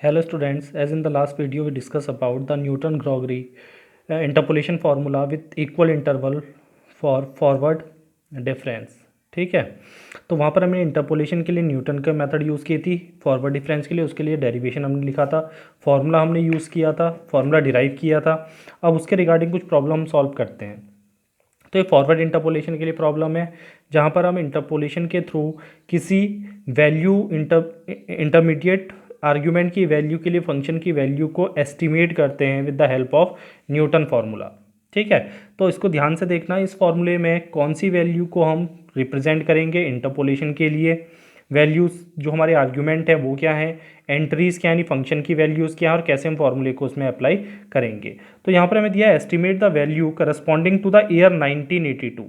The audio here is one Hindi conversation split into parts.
Hello students, as in the last video we discussed about the Newton-Gregory interpolation formula with equal interval for forward difference। ठीक है, तो वहाँ पर हमने इंटरपोलेशन के लिए न्यूटन का मेथड यूज़ की थी, फॉरवर्ड डिफरेंस के लिए उसके लिए डेरिवेशन हमने लिखा था, फार्मूला हमने यूज़ किया था, फार्मूला डिराइव किया था। अब उसके रिगार्डिंग कुछ प्रॉब्लम हम सॉल्व करते हैं। तो ये फॉरवर्ड इंटरपोलेशन के लिए प्रॉब्लम है, जहाँ पर हम इंटरपोलेशन के थ्रू किसी वैल्यू इंटरमीडिएट आर्ग्यूमेंट की वैल्यू के लिए फंक्शन की वैल्यू को एस्टिमेट करते हैं with the help of Newton formula. ठीक है, तो इसको ध्यान से देखना, इस फॉर्मूले में कौन सी वैल्यू को हम रिप्रेजेंट करेंगे इंटरपोलेशन के लिए, वैल्यूज़ जो हमारे आर्ग्यूमेंट है वो क्या है, एंट्रीज़ क्या यानी फंक्शन की वैल्यूज़ क्या है, और कैसे हम फॉर्मूले को उसमें अप्लाई करेंगे। तो यहाँ पर हमें दिया estimate the value corresponding to the year 1982।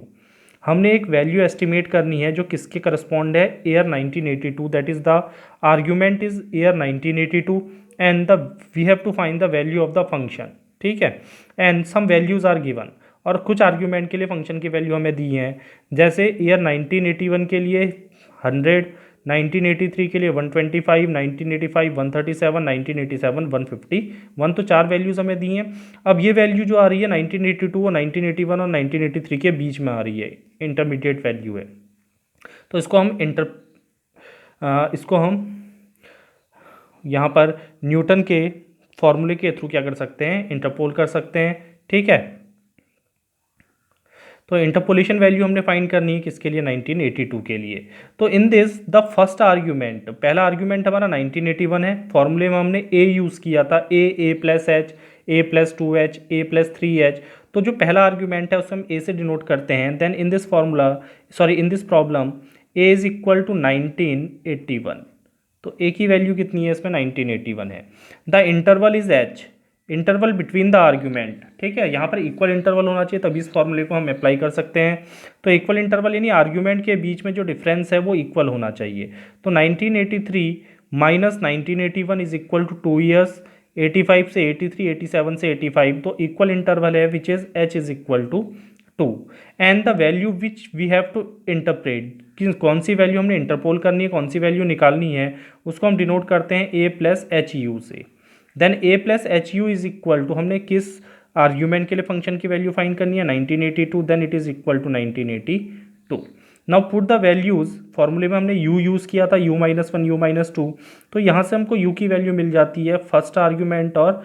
हमने एक वैल्यू एस्टिमेट करनी है जो किसके करस्पॉन्ड है, year 1982, that is the argument is year 1982 and the we have to find the value of the function. ठीक है, and some values are given, और कुछ आर्ग्यूमेंट के लिए फंक्शन की वैल्यू हमें दी हैं, जैसे ईयर 1981 के लिए 100, 1983 के लिए 125, 1985 137, 1987 151, तो चार वैल्यूज़ हमें दी हैं। अब ये वैल्यू जो आ रही है 1982 और 1981 और 1983 के बीच में आ रही है, इंटरमीडिएट वैल्यू है। तो इसको हम यहाँ पर न्यूटन के फॉर्मूले के थ्रू क्या कर सकते हैं, इंटरपोल कर सकते हैं। ठीक है, तो इंटरपोलेशन वैल्यू हमने फाइंड करनी है किसके लिए, 1982 के लिए। तो in this the first argument, पहला आर्ग्यूमेंट हमारा 1981 है, फॉर्मूले में हमने ए यूज़ किया था, ए प्लस एच, ए प्लस 2h, ए प्लस 3h। तो जो पहला आर्ग्यूमेंट है उसे हम ए से डिनोट करते हैं। Then in this formula, sorry in this problem, a is equal to 1981। तो ए की वैल्यू कितनी है इसमें, 1981 है। The interval is H, interval between the argument. ठीक है, यहाँ पर इक्वल इंटरवल होना चाहिए, तभी इस फॉर्मूले को हम अप्लाई कर सकते हैं। तो इक्वल इंटरवल यानी आर्ग्यूमेंट के बीच में जो डिफरेंस है वो इक्वल होना चाहिए। तो 1983 minus 1981 is equal to 2 years, 85 से 83, 87 से 85, तो इक्वल इंटरवल है which is h is equal to 2। And the value which we have to interpret, कि कौन सी वैल्यू हमने इंटरपोल करनी है, कौन सी वैल्यू निकालनी है, उसको हम डिनोट करते हैं ए प्लस एच यू से। Then a plus h u is equal to, हमने किस आर्ग्यूमेंट के लिए फंक्शन की वैल्यू फाइंड करनी है, 1982, then it is equal to 1982। Now put the values, फॉर्मूले में हमने u यूज़ किया था, u-1 u-2, तो यहाँ से हमको u की वैल्यू मिल जाती है फर्स्ट आर्ग्यूमेंट और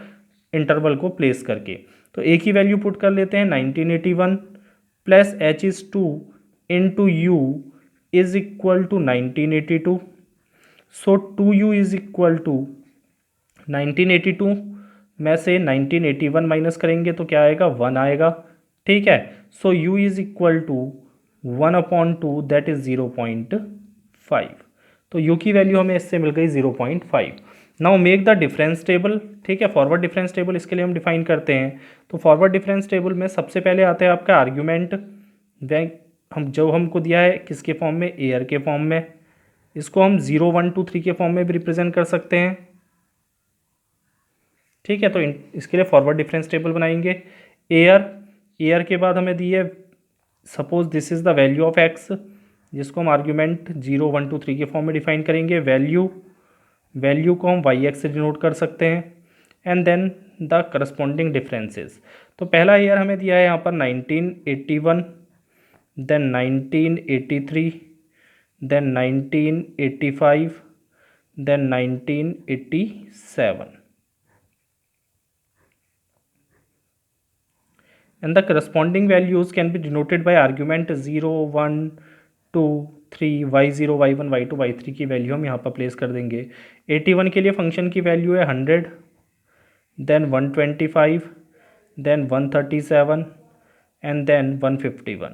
इंटरवल को प्लेस करके। तो a की वैल्यू पुट कर लेते हैं 1981 plus h is 2 into u is equal to 1982। So 2u is equal to 1982 में से 1981 माइनस करेंगे तो क्या आएगा, 1 आएगा। ठीक है, so u is equal to 1/2, that is 0.5। तो u की वैल्यू हमें इससे मिल गई 0.5। Now make the difference table. ठीक है, फॉरवर्ड डिफरेंस टेबल इसके लिए हम डिफाइन करते हैं। तो फॉरवर्ड डिफरेंस टेबल में सबसे पहले आता है आपका आर्ग्यूमेंट, हम जो हमको दिया है किसके फॉर्म में, एयर के फॉर्म में। इसको हम 0 1 2 3 के फॉर्म में भी रिप्रेजेंट कर सकते हैं। ठीक है, तो इसके लिए फॉरवर्ड डिफरेंस टेबल बनाएंगे। एयर के बाद हमें दी है, suppose this is the value of x, जिसको हम आर्ग्यूमेंट 0 1 2 3 के फॉर्म में डिफाइन करेंगे। वैल्यू को हम वाई एक्स से डिनोट कर सकते हैं। And then the corresponding differences. तो पहला ईयर हमें दिया है यहाँ पर 1981, then 1983, then 1985, then 1987, and the corresponding values can be denoted by argument 0 1 2 3, y0 y1 y2 y3 की वैल्यू हम यहाँ पर प्लेस कर देंगे। 81 के लिए फंक्शन की वैल्यू है 100, देन 125, देन 137 एंड देन 151।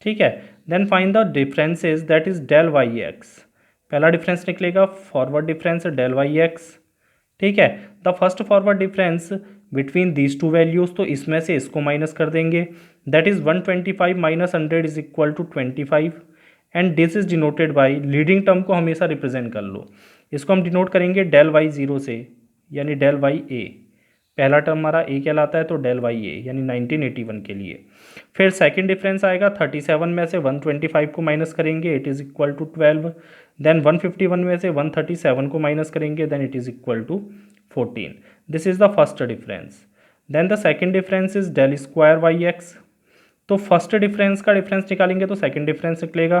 ठीक है, then find the differences, that is del y x. पहला डिफरेंस निकलेगा forward difference del y x. ठीक है, the first forward difference between these two values, तो इसमें से इसको माइनस कर देंगे, that is 125 minus 100 is equal to 25। And this is denoted by, leading term को हमेशा रिप्रेजेंट कर लो, इसको हम डिनोट करेंगे डेल वाई जीरो से, यानी डेल वाई ए। पहला टर्म हमारा ए कहलाता है, तो डेल वाई ए यानी 1981 के लिए। फिर सेकंड डिफरेंस आएगा 37 में से 125 को माइनस करेंगे, it is equal to 12। Then 151 में से 137 को माइनस करेंगे, then it is equal to 14. This is the first difference. Then the second difference is del square y x. तो फर्स्ट डिफरेंस का डिफरेंस निकालेंगे तो सेकेंड डिफरेंस निकलेगा.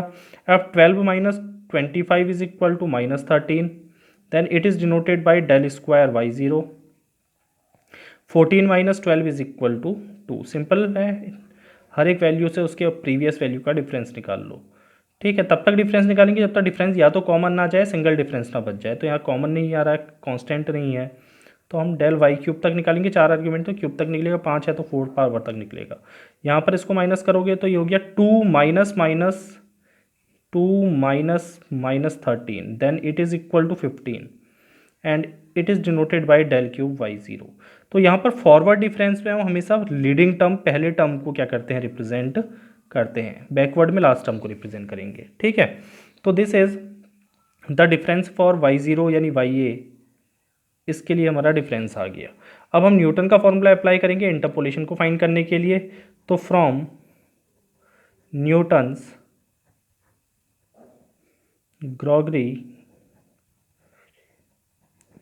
अब 12 minus 25 is equal to minus 13. Then it is denoted by del square y zero. 14 minus 12 is equal to 2. Simple है, हर एक वैल्यू से उसके प्रीवियस वैल्यू का डिफरेंस निकाल लो. ठीक है, तब तक डिफरेंस निकालेंगे जब तक डिफरेंस या तो कॉमन ना जाए, सिंगल डिफरेंस ना बच जाए. तो यहाँ कॉमन नहीं आ रहा है, कांस्टेंट नहीं है, तो हम डेल वाई क्यूब तक निकालेंगे. 4 आर्ग्यूमेंट तो क्यूब तक निकलेगा, 5 है तो 4 पावर तक निकलेगा. यहाँ पर इसको माइनस करोगे तो ये हो गया 2 minus minus 2 minus minus 13. Then it is equal to 15 and it is denoted by del cube y zero. तो यहाँ पर फॉरवर्ड डिफरेंस में हम हमेशा लीडिंग टर्म पहले टर्म को क्या करते हैं, रिप्रेजेंट करते हैं. बैकवर्ड में लास्ट टर्म को रिप्रेजेंट करेंगे. ठीक है, तो this is the difference for y zero यानी वाई ए. इसके लिए हमारा डिफरेंस आ गया. अब हम न्यूटन का फॉर्मूला अप्लाई करेंगे इंटरपोलेशन को फाइंड करने के लिए. तो from Newton's Gregory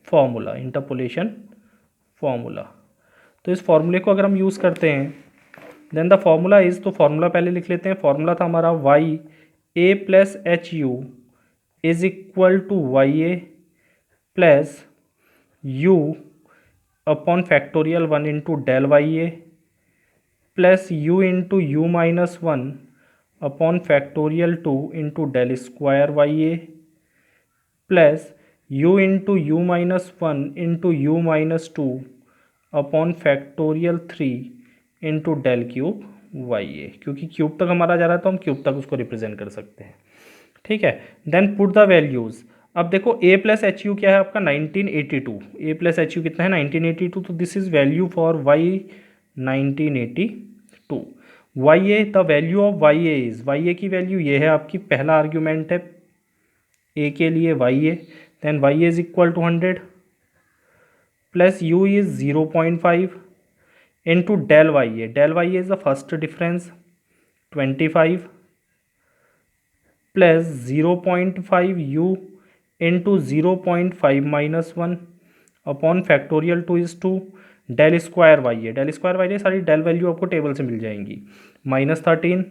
formula, interpolation formula, तो इस फॉर्मूले को अगर हम यूज़ करते हैं देन द फॉर्मूला इज़, तो फॉर्मूला पहले लिख लेते हैं. फॉर्मूला था हमारा y a plus h u is equal to y a plus u upon factorial 1 into del y a plus u into u minus 1 upon factorial 2 into del square y a plus u into u minus 1 into u minus 2 upon factorial 3 into del cube y a. क्योंकि क्यूब तक हमारा जा रहा है तो हम क्यूब तक उसको रिप्रेजेंट कर सकते हैं. ठीक है, देन पुट द वैल्यूज़. अब देखो a प्लस एच यू क्या है आपका 1982. a प्लस एच यू कितना है 1982. तो this is value for y 1982. Y a, the value of y a is, y a की वैल्यू ये है आपकी, पहला आर्ग्यूमेंट है a के लिए y a. Then y a is equal to 100 plus u is 0.5 into del y a. Del y a is the first difference 25 plus 0.5 u into 0.5 minus 1 upon factorial 2 is 2 del square y a. Del square y a सारी डेल वैल्यू आपको टेबल से मिल जाएंगी. Minus 13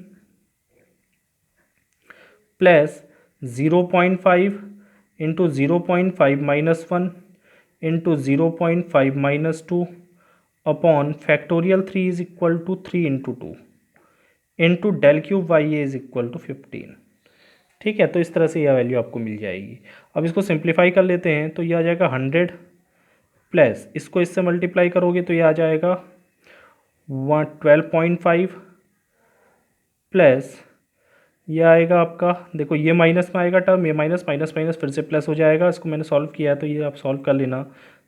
plus 0.5 into 0.5 minus 1 into 0.5 minus 2 upon factorial 3 is equal to 3 into 2 into del cube y a is equal to 15. ठीक है, तो इस तरह से यह वैल्यू आपको मिल जाएगी. अब इसको सिंप्लीफाई कर लेते हैं तो यह आ जाएगा 100 प्लस इसको इससे मल्टीप्लाई करोगे तो यह आ जाएगा 12.5 प्लस यह आएगा आपका, देखो ये माइनस में आएगा टर्म, ये माइनस माइनस माइनस फिर से प्लस हो जाएगा. इसको मैंने सॉल्व किया तो ये आप सॉल्व कर लेना.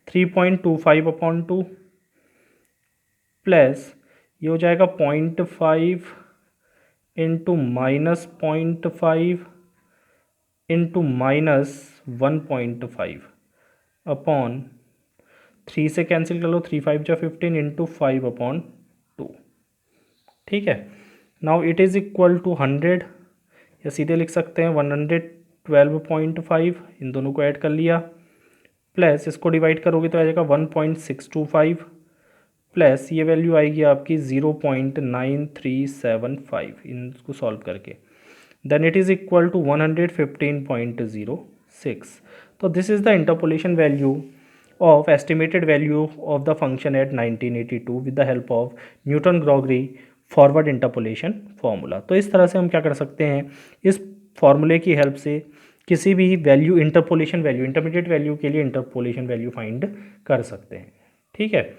3.25 अपॉन 2 प्लस ये हो जाएगा 0.5 into minus 0.5 into minus 1.5 upon 3 से कैंसिल कर लो, 3 5 जा 15 इंटू 5 अपॉन 2. ठीक है, now it is equal to 100 या सीधे लिख सकते हैं 112.5. इन दोनों को ऐड कर लिया प्लस इसको डिवाइड करोगे तो आ जाएगा 1.625 प्लस ये वैल्यू आएगी आपकी 0.9375 इनको सॉल्व करके. Then it is equal to 115.06. तो this is the interpolation value of estimated value of the function at 1982 with the help of Newton-Gregory forward interpolation formula. तो इस तरह से हम क्या कर सकते हैं, इस फॉर्मूले की हेल्प से किसी भी value, interpolation value, intermediate value के लिए इंटरपोलेशन वैल्यू फाइंड कर सकते हैं. ठीक है,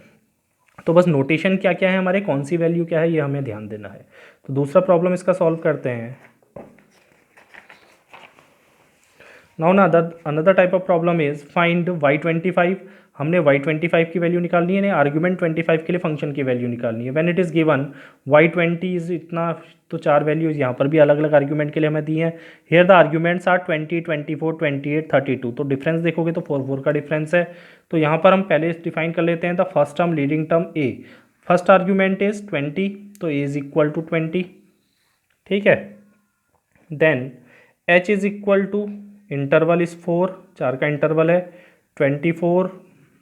तो बस नोटेशन क्या क्या है हमारे, कौन सी वैल्यू क्या है, ये हमें ध्यान देना है. तो दूसरा प्रॉब्लम इसका सॉल्व करते हैं. नाउ ना another type of problem is find y25. हमने y25 की वैल्यू निकालनी है, आर्ग्यूमेंट 25 के लिए फंक्शन की वैल्यू निकालनी है. When it is given y20 is इतना, तो 4 वैल्यूज यहाँ पर भी अलग अलग आर्ग्यूमेंट के लिए हमें दी हैं. Here the arguments are 20, 24, 28, 32. तो डिफरेंस देखोगे तो 4 4 का डिफरेंस है. तो यहाँ पर हम पहले डिफाइन कर लेते हैं the first term leading term a. First argument is 20, तो a इज इक्वल टू 20. ठीक है, then h is equal to interval is 4, 4 का इंटरवल है, 24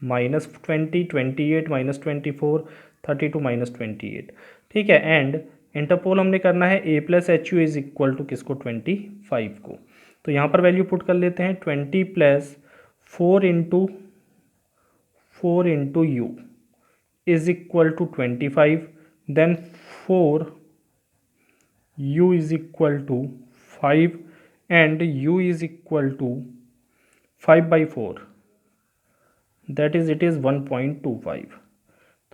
माइनस 20, 28 माइनस 24, 32 माइनस 28, ठीक है। एंड इंटरपोल हमने करना है a plus h u is equal to किसको, 25 को। तो यहाँ पर वैल्यू पुट कर लेते हैं, 20 plus 4 into u is equal to 25, then 4 u is equal to 5 and u is equal to 5 by 4, that is it is 1.25।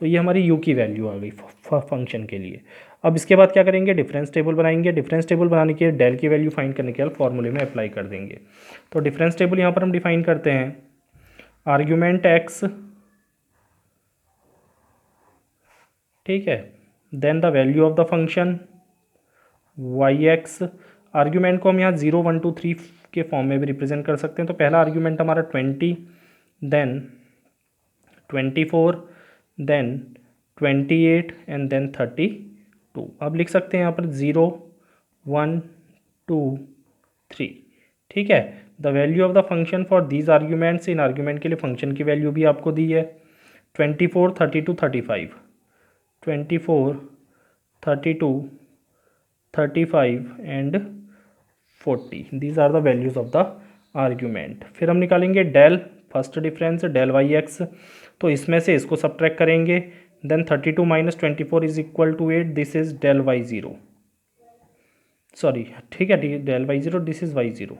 तो ये हमारी u की वैल्यू आ गई फंक्शन के लिए। अब इसके बाद क्या करेंगे, डिफरेंस टेबल बनाएंगे। डिफरेंस टेबल बनाने के लिए डेल की वैल्यू फाइंड करने के बाद फॉर्मूले में अप्लाई कर देंगे। तो डिफरेंस टेबल यहाँ पर हम डिफाइन करते हैं, आर्ग्यूमेंट x, ठीक है, then the value of the function yx। Argument को हम यहाँ 0 1 2 3 के फॉर्म में भी रिप्रेजेंट कर सकते हैं। तो पहला आर्ग्यूमेंट हमारा 20, देन 24, देन 28 एंड देन 32। अब लिख सकते हैं यहाँ पर 0 1 2 3, ठीक है। The value of the function for these arguments, in argument के लिए फंक्शन की वैल्यू भी आपको दी है, 24 32 35, 24 32 35 and 40, these are the values of the argument. फिर हम निकालेंगे del, first difference del y x, तो इसमें से इसको सब्ट्रैक्ट करेंगे, then 32 minus 24 is equal to 8, this is del y zero, sorry ठीक है, del y zero, this is y zero,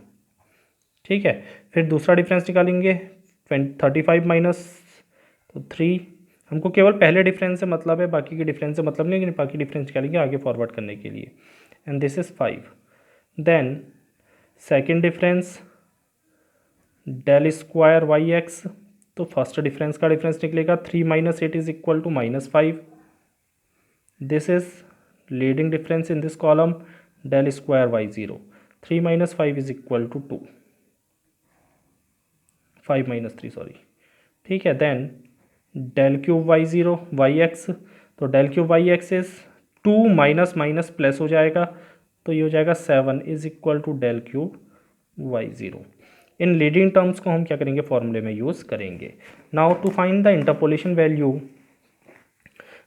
ठीक है। फिर दूसरा डिफरेंस निकालेंगे, 35 माइनस तो 3, हमको केवल पहले डिफरेंस से मतलब है, बाकी के डिफरेंस से मतलब नहीं, लेकिन बाकी डिफरेंस निकालेंगे आगे फॉरवर्ड करने के लिए, and this is 5। Then second difference del square y x, तो फर्स्ट डिफरेंस का डिफरेंस निकलेगा 3 minus 8 is equal to -5, this is leading difference in this column, del square y zero, 3 minus 5 is equal to 2, 5 minus 3 sorry, ठीक है। Then del cube y zero y x, तो del cube y x is 2 minus minus plus हो जाएगा, तो ये हो जाएगा 7 is equal to del cube y zero. इन लीडिंग टर्म्स को हम क्या करेंगे, फॉर्मूले में यूज़ करेंगे। Now to find the interpolation value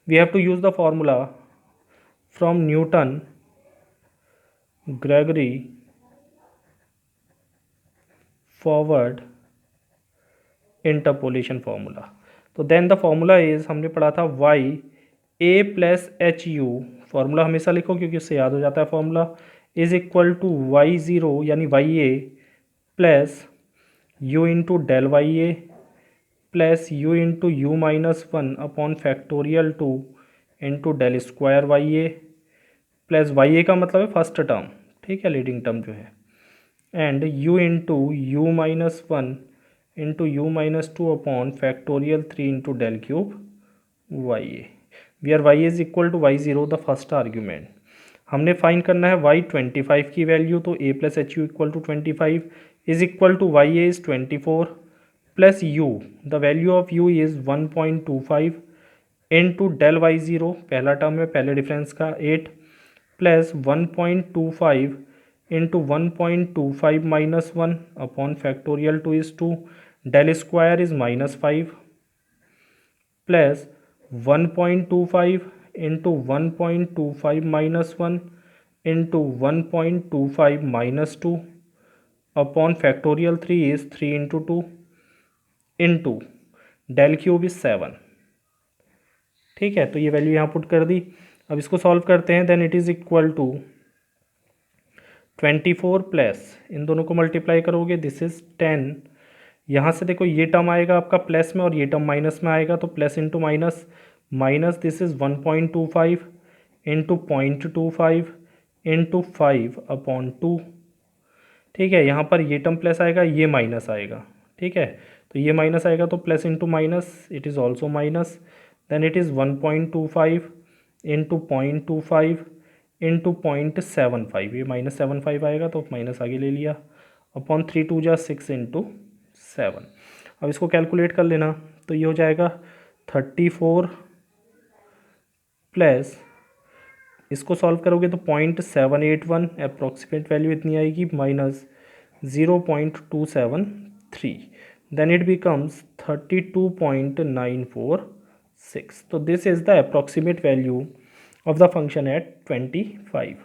we have to use the formula from Newton Gregory forward interpolation formula. तो देन द फॉर्मूला इज, हमने पढ़ा था y a plus h u, formula हमेशा लिखो क्योंकि उससे याद हो जाता है formula, is equal to y zero यानी y a plus u into del y a plus u into u minus 1 upon factorial 2 into del square y a, plus y a का मतलब है फर्स्ट टर्म, ठीक है, लीडिंग टर्म जो है, and u into u minus 1 into u minus 2 upon factorial 3 into del cube y a, where y is equal to y zero the first argument. हमने फाइंड करना है वाई 25 की वैल्यू, तो a plus h u equal to 25 is equal to y a is 24 plus u, the value of u is 1.25 into del y zero, पहला टर्म है पहले डिफरेंस का 8, plus 1.25 into 1.25 minus 1 upon factorial 2 is 2, del square is -5 plus 1.25 into 1.25 minus 1 into 1.25 minus 2 upon factorial 3 is 3 into 2 into del cube is 7, ठीक है। तो ये वैल्यू यहाँ पुट कर दी। अब इसको सॉल्व करते हैं, then it is equal to 24 plus इन दोनों को मल्टीप्लाई करोगे, दिस इज़ 10, यहाँ से देखो ये टर्म आएगा आपका प्लस में और ये टर्म माइनस में आएगा, तो plus into minus, minus this is 1.25 into 0.25 into 5 upon 2, ठीक है। यहाँ पर ये टर्म प्लस आएगा, ये माइनस आएगा, ठीक है। तो ये माइनस आएगा तो plus into minus it is also minus, then it is 1.25 into 0.25 into 0.75, ये -75 आएगा तो माइनस आगे ले लिया, अपॉन 3 2 जा 6 इंटू 7। अब इसको कैलकुलेट कर लेना, तो ये हो जाएगा 34 प्लस, इसको सॉल्व करोगे तो 0.781 अप्रॉक्सीमेट वैल्यू इतनी आएगी, माइनस 0.273, then it becomes 32.946. तो this is the approximate value of the function at 25.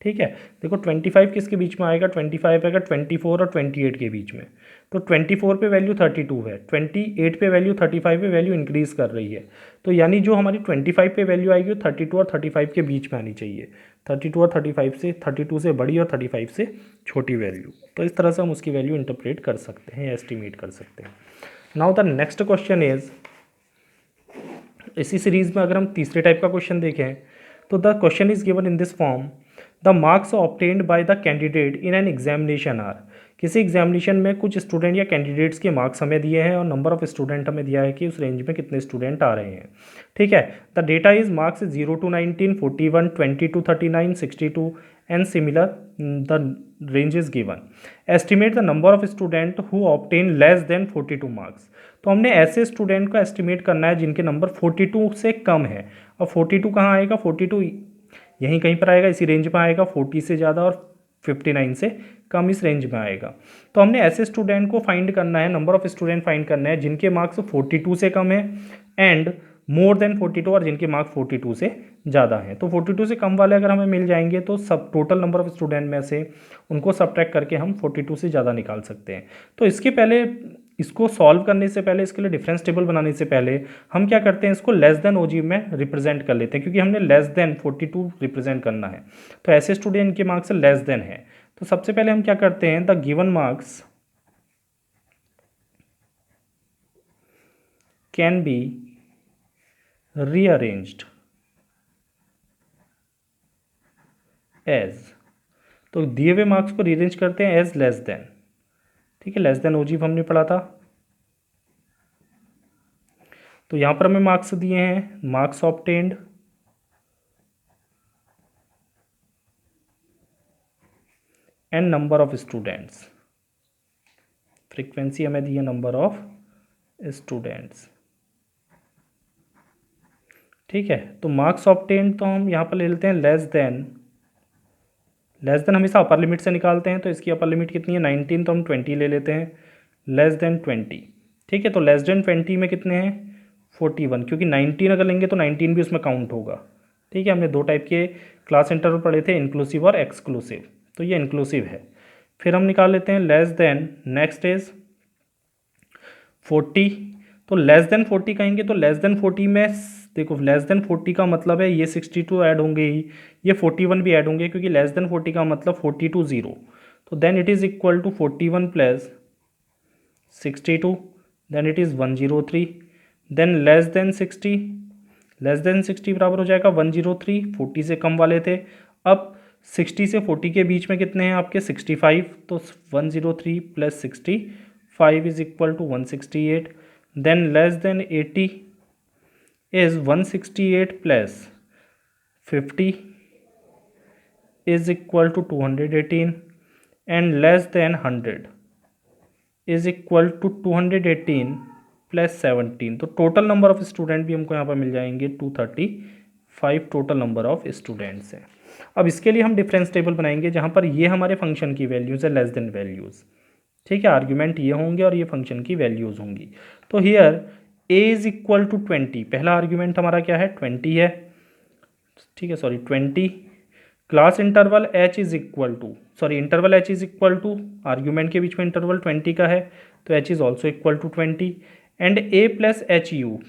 ठीक है, देखो 25 किसके बीच में आएगा, 25 आएगा 24 और 28 के बीच में। तो 24 पे वैल्यू 32 है, 28 पे वैल्यू 35 पे वैल्यू इंक्रीज़ कर रही है। तो यानी जो हमारी 25 पे वैल्यू आएगी वो 32 और 35 के बीच में आनी चाहिए। 32 और 35 से, 32 से बड़ी और 35 से छोटी वैल्यू। तो इस तरह से हम उसकी वैल्यू इंटरप्रेट कर सकते हैं, एस्टिमेट कर सकते हैं। Now the next question is, इसी सीरीज में अगर हम तीसरे टाइप का क्वेश्चन देखें तो the question is given in this form, the marks obtained by the candidate in an examination are. किसी एग्जामिनेशन में कुछ स्टूडेंट या कैंडिडेट्स के मार्क्स हमें दिए हैं और नंबर ऑफ स्टूडेंट हमें दिया है कि उस रेंज में कितने स्टूडेंट आ रहे हैं। ठीक है, the data is marks 0 to 19, 41, 20 to 39, 62 and similar the range is given. Estimate the number of student who obtain less than 42 marks. तो हमने ऐसे स्टूडेंट को एस्टिमेट करना है जिनके नंबर 42 से कम है। और 42 कहाँ आएगा, 42 यहीं कहीं पर आएगा, इसी रेंज में आएगा, 40 से ज़्यादा और 59 से कम इस रेंज में आएगा। तो हमने ऐसे स्टूडेंट को फाइंड करना है, नंबर ऑफ स्टूडेंट फाइंड करना है जिनके मार्क्स 42 से कम है एंड मोर देन 42, और जिनके मार्क्स 42 से ज़्यादा हैं। तो 42 से कम वाले अगर हमें मिल जाएंगे तो सब टोटल नंबर ऑफ स्टूडेंट में से उनको सब्ट्रैक्ट करके हम 42 से ज़्यादा निकाल सकते हैं। तो इसके पहले, इसको सॉल्व करने से पहले, इसके लिए डिफरेंस टेबल बनाने से पहले हम क्या करते हैं, इसको लेस देन ओजी में रिप्रेजेंट कर लेते हैं, क्योंकि हमने लेस देन 42 रिप्रेजेंट करना है। तो ऐसे स्टूडेंट के मार्क्स लेस देन है। तो सबसे पहले हम क्या करते हैं, the given marks can be rearranged as, तो दिए हुए मार्क्स को रीअरेंज करते हैं एज लेस देन। ठीक है, लेस देन ओजीव हमने पढ़ा था। तो यहां पर हमें मार्क्स दिए हैं, marks obtained and number of students, frequency हमें दी है नंबर ऑफ स्टूडेंट्स। ठीक है, तो मार्क्स ऑब्टेन्ड तो हम यहाँ पर ले लेते हैं लेस देन। लेस देन हमेशा अपर लिमिट से निकालते हैं, तो इसकी अपर लिमिट कितनी है 19, तो हम 20 ले लेते हैं, लेस देन 20। ठीक है, तो लेस देन 20 में कितने हैं 41, क्योंकि 19 अगर लेंगे तो 19 भी उसमें काउंट होगा। ठीक है, हमने दो टाइप के क्लास इंटरवल पढ़े थे, इंक्लूसिव और एक्सक्लूसिव, तो ये इंक्लूसिव है। फिर हम निकाल लेते हैं लेस देन, नेक्स्ट इज 40। तो लेस देन 40 कहेंगे तो लेस देन 40 में देखो, लेस देन 40 का मतलब है ये 62 ऐड होंगे ही, ये 41 भी ऐड होंगे, क्योंकि लेस देन 40 का मतलब 42 0। तो then it is equal to 41 plus 62, then it is 103, then less than 60, less than 60 बराबर हो जाएगा 103, 40 से कम वाले थे। अब 60 से 40 के बीच में कितने हैं आपके 65, तो 103 plus 65 is equal to 168, then less than 80 is 168 plus 50 is equal to 218 and less than 100 is equal to 218 plus 17। तो टोटल नंबर ऑफ स्टूडेंट भी हमको यहाँ पर मिल जाएंगे 235 टोटल नंबर ऑफ स्टूडेंट्स हैं। अब इसके लिए हम डिफरेंस टेबल बनाएंगे जहाँ पर ये हमारे फंक्शन की वैल्यूज़ है लेस देन वैल्यूज़। ठीक है, आर्ग्यूमेंट ये होंगे और ये फंक्शन की वैल्यूज़ होंगी। तो here a is equal to 20, पहला आर्ग्यूमेंट हमारा क्या है 20 है। ठीक है, sorry 20, class interval h is equal to, sorry interval h is equal to, argument के बीच में इंटरवल 20 का है, तो h is also equal to 20 and a plus h u.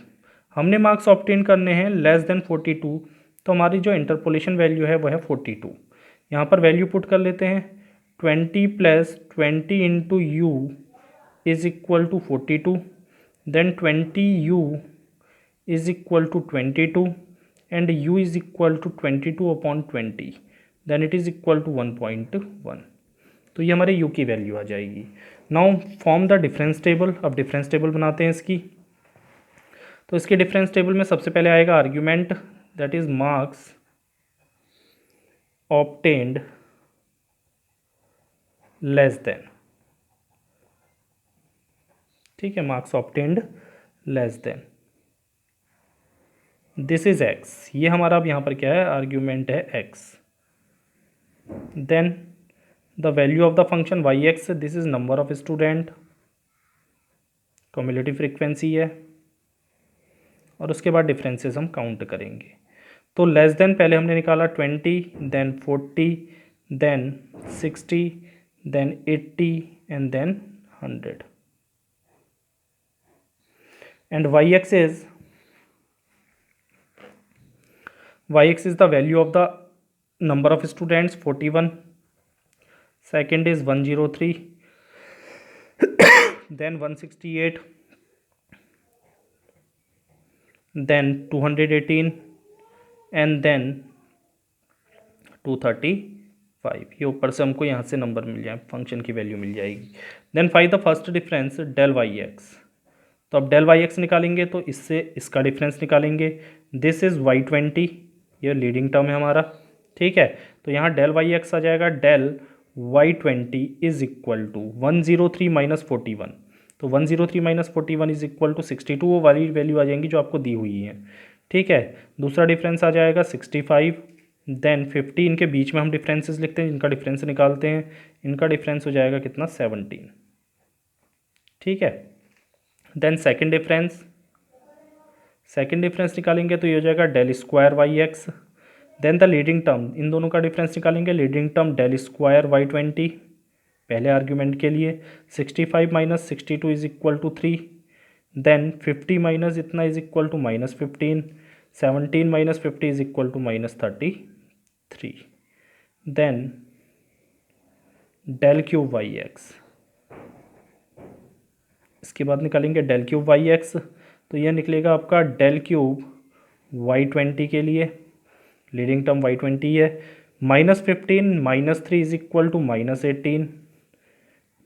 हमने मार्क्स ऑब्टेन करने हैं लेस देन 42, तो हमारी जो इंटरपोलेशन वैल्यू है वो है 42। यहाँ पर वैल्यू पुट कर लेते हैं, 20 plus 20 into u is equal to 42, then 20u is equal to 22 and u is equal to 22 upon 20, then it is equal to 1.1। तो ये हमारे u की वैल्यू आ जाएगी। Now form the difference table. अब डिफरेंस टेबल बनाते हैं इसकी। तो इसके डिफरेंस टेबल में सबसे पहले आएगा argument, that is marks obtained less than. ठीक है, marks obtained less than, this is x, ये हमारा अब यहाँ पर क्या है आर्ग्यूमेंट है x। Then the value of the function y x, this is number of student, cumulative frequency है, और उसके बाद डिफरेंसेस हम काउंट करेंगे। तो लेस देन पहले हमने निकाला 20, then 40, then 60, then 80 and then 100, and y x is the value of the number of students 41, second is 103, then 168, then 218 and then 235। ये ऊपर से हमको यहाँ से नंबर मिल जाए, फंक्शन की वैल्यू मिल जाएगी। Then find the first difference del y x. तो अब डेल वाई एक्स निकालेंगे तो इससे इसका डिफरेंस निकालेंगे। दिस इज़ y20, ये लीडिंग टर्म है हमारा, ठीक है। तो यहाँ डेल वाई एक्स आ जाएगा, del y20 is equal to 103 minus 41। तो 103 माइनस 41 इज इक्वल टू 62, वो वाली वैल्यू आ जाएंगी जो आपको दी हुई है, ठीक है। दूसरा डिफरेंस आ जाएगा 65, देन 50, इनके बीच में हम डिफरेंसेस लिखते हैं, इनका डिफरेंस निकालते हैं, इनका डिफरेंस हो जाएगा कितना 17, ठीक है। देन सेकंड डिफरेंस निकालेंगे तो ये हो जाएगा del square y x. Then the leading term, इन दोनों का डिफरेंस निकालेंगे, leading term del square y20 पहले आर्ग्यूमेंट के लिए, 65 minus 62 is equal to 3, then 50 minus इतना is equal to minus 15, 17 minus 50 is equal to minus 33, then del cube y x. इसके बाद निकालेंगे डेल क्यूब वाई एक्स, तो यह निकलेगा आपका डेल क्यूब y20 के लिए, लीडिंग टर्म y20 है, minus 15 minus 3 is equal to minus 18,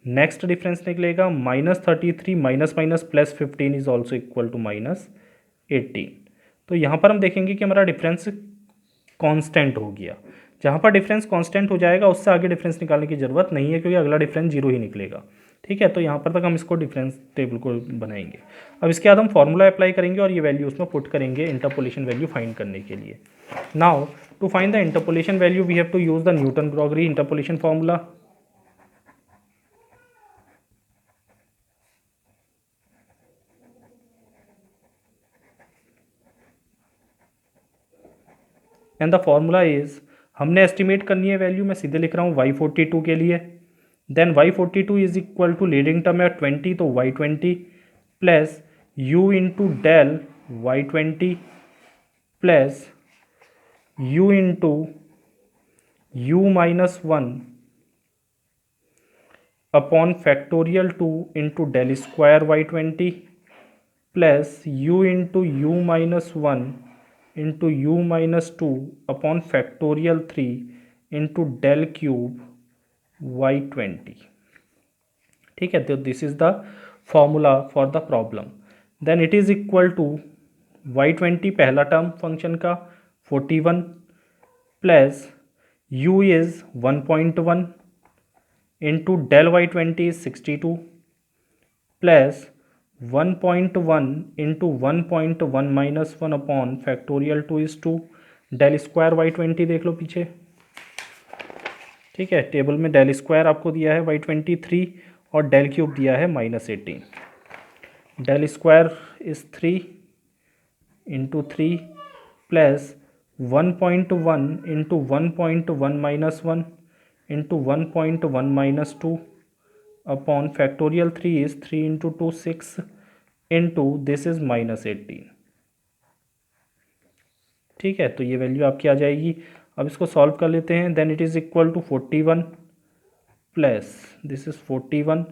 next difference निकलेगा minus 33 minus minus plus 15 is also equal to minus 18। तो यहाँ पर हम देखेंगे कि हमारा डिफरेंस कांस्टेंट हो गया। जहाँ पर डिफरेंस कांस्टेंट हो जाएगा उससे आगे डिफरेंस निकालने की ज़रूरत नहीं है, क्योंकि अगला डिफरेंस जीरो ही निकलेगा, ठीक है। तो यहाँ पर तक हम इसको डिफरेंस टेबल को बनाएंगे। अब इसके बाद हम फॉर्मूला अप्लाई करेंगे और ये वैल्यू उसमें पुट करेंगे इंटरपोलेशन वैल्यू फाइंड करने के लिए। Now to find the interpolation value we have to use the Newton Gregory interpolation formula. And the formula is, हमने एस्टिमेट करनी है वैल्यू, मैं सीधे लिख रहा हूँ y42 के लिए। Then y42 is equal to leading term है 20, तो y20 plus u into del y20 plus u into u minus 1 upon factorial 2 into del square y20 plus u into u minus 1 into u minus 2 upon factorial 3 into del cube y20, ठीक है। तो this is the formula for the problem. Then it is equal to y20 पहला टर्म फंक्शन का 41 plus u is 1.1 into del y20 is 62 plus 1.1 into 1.1 minus 1 upon factorial 2 is 2, del square y20 देख लो पीछे, ठीक है। टेबल में डेल स्क्वायर आपको दिया है y23 और डेल क्यूब दिया है minus 18। Del square is 3 into 3 plus 1.1 into 1.1 minus 1 into 1.1 minus 2 upon factorial 3 is 3 into 2 6 into this is minus 18, ठीक है। तो ये वैल्यू आपकी आ जाएगी। अब इसको सॉल्व कर लेते हैं। Then it is equal to 41 plus this is 41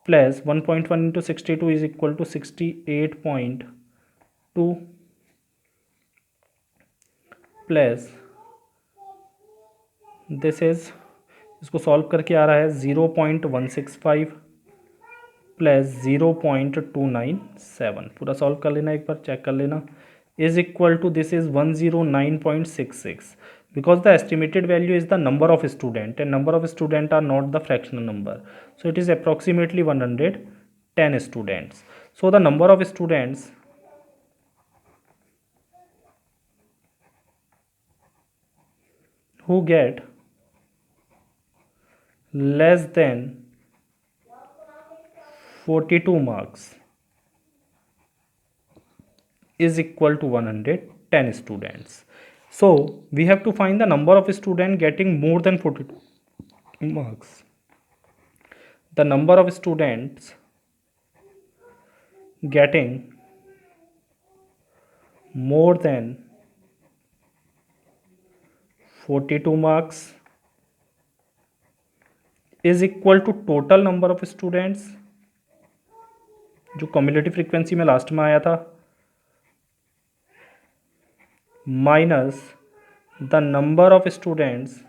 plus 1.1 into 62 is equal to 68.2 plus this is, इसको सॉल्व करके आ रहा है 0.165 प्लस 0.297, पूरा सॉल्व कर लेना, एक बार चेक कर लेना, is equal to this is 109.66 because the estimated value is the number of student and number of student are not the fractional number, so it is approximately 110 students. So the number of students who get less than 42 marks is equal to 110 students. So we have to find the number of students getting more than 42 marks. The number of students getting more than 42 marks is equal to total number of students, जो कम्युलेटिव फ्रीक्वेंसी में लास्ट में आया था, minus the number of students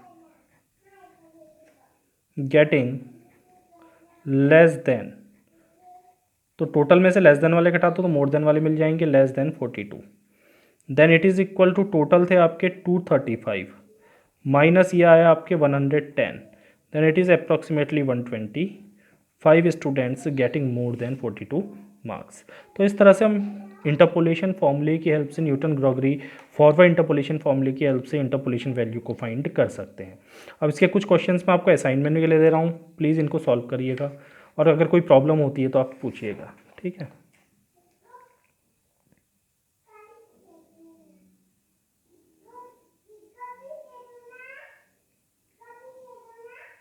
getting less than, तो टोटल में से लेस देन वाले घटा दो तो मोर देन वाले मिल जाएंगे, less than 42. Then it is equal to total थे आपके 235 माइनस ये आया आपके 110, then it is approximately 125 students getting more than 42 marks. तो इस तरह से हम इंटरपोलेशन फॉर्मूले की हेल्प से, न्यूटन ग्रेगरी फॉरवर्ड इंटरपोलेशन फॉर्मूले की हेल्प से इंटरपोलेशन वैल्यू को फाइंड कर सकते हैं. अब इसके कुछ क्वेश्चंस मैं आपको असाइनमेंट के लिए दे रहा हूँ, प्लीज़ इनको सॉल्व करिएगा और अगर कोई प्रॉब्लम होती है तो आप पूछिएगा. ठीक है.